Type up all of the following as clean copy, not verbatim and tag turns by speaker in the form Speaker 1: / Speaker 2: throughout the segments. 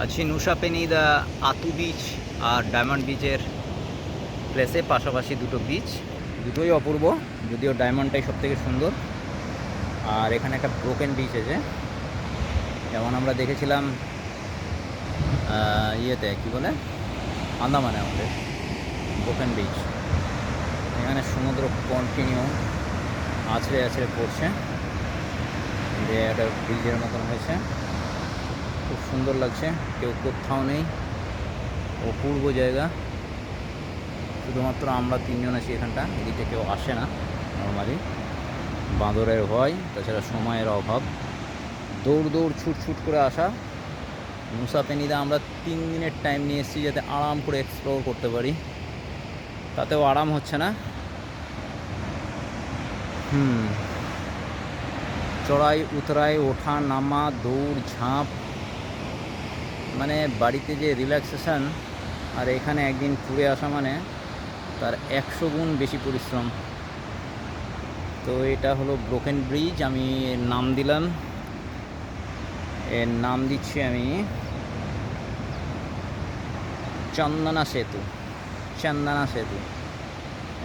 Speaker 1: আছি নুসা পেনিদা আতু বিচ আর ডায়মন্ড বিচের প্লেসে, পাশাপাশি দুটো বিচ, দুটোই অপূর্ব, যদিও ডায়মন্ডটাই সবথেকে সুন্দর। আর এখানে একটা ব্রোকেন বিচ আছে, যেমন আমরা দেখেছিলাম ইয়েতে কী বলে আন্দামানে আমাদের ব্রোকেন বিচ। এখানে সমুদ্র কন্টিনিউ আছড়ে আছড়ে পড়ছে, যে একটা ব্রিজের মতন হয়েছে, খুব সুন্দর লাগছে। কেউ কোথাও নেই, অপূর্ব জায়গা। শুধুমাত্র আমরা তিনজন আছি এখানটা, এদিকে কেউ আসে না নর্মালি, বাঁদরের ভয়, তাছাড়া সময়ের অভাব, দৌড় দৌড় ছুট ছুট করে আসা। নুসা পেনিদা আমরা 3 দিনের টাইম নিয়ে এসেছি যাতে আরাম করে এক্সপ্লোর করতে পারি, তাতেও আরাম হচ্ছে না। চড়াই উতরাই, ওঠা নামা, দৌড় ঝাঁপ, মানে বাড়িতে যে রিল্যাক্সেশন আর এখানে একদিন ঘুরে আসা মানে তার 100 গুণ বেশি পরিশ্রম। তো এটা হলো ব্রোকেন ব্রিজ, আমি এর নাম দিলাম, এর নাম দিচ্ছি আমি চন্দনা সেতু। চন্দনা সেতু,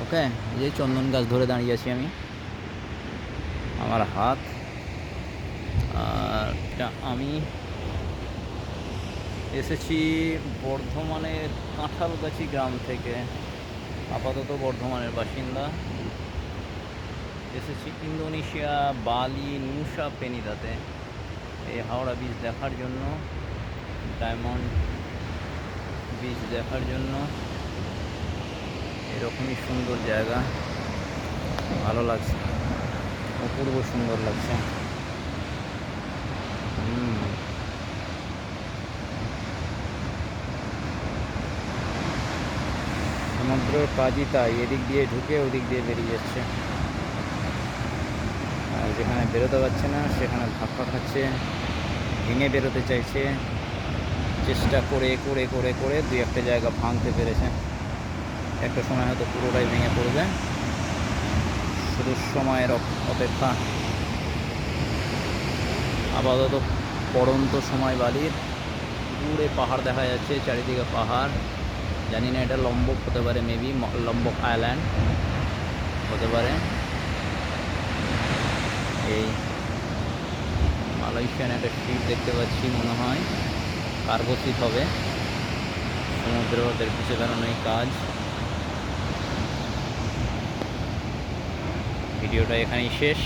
Speaker 1: ওকে। এই যে চন্দন গাছ ধরে দাঁড়িয়ে আছি আমি, আমার হাত। আর আমি এসেছি বর্ধমানের কাঁঠালগাছি গ্রাম থেকে, আপাতত বর্ধমানের বাসিন্দা। এসেছি ইন্দোনেশিয়া বালি নুসা পেনিদাতে এই হাওড়া বিচ দেখার জন্য, ডায়মন্ড বিচ দেখার জন্য। এরকমই সুন্দর জায়গা, ভালো লাগছে, অপূর্ব সুন্দর লাগছে। সমুদ্রের কাজই তাই, এদিক দিয়ে ঢুকে ওদিক দিয়ে বেরিয়ে যাচ্ছে, আর যেখানে বেরোতে পারছে না সেখানে ধাক্কা খাচ্ছে, ভেঙে বেরোতে চাইছে, চেষ্টা করে করে করে করে 2-1টা জায়গা ভাঙতে পেরেছে। একটা সময় হয়তো পুরোটাই ভেঙে পড়বে, শুধু সময়ের অপেক্ষা। আপাতত পড়ন্ত সময় বালির, দূরে পাহাড় দেখা যাচ্ছে, চারিদিকে পাহাড়। জানি না এটা লম্বক হতে পারে, মেবি লম্বক আইল্যান্ড হতে পারে। এই মালয়েশিয়ান একটা শিপ দেখতে পাচ্ছি, মনে হয় কার্গো শিপ হবে। সমুদ্র ওদের পিছিয়ে বেড়ানোই কাজ। ভিডিওটা এখানেই শেষ।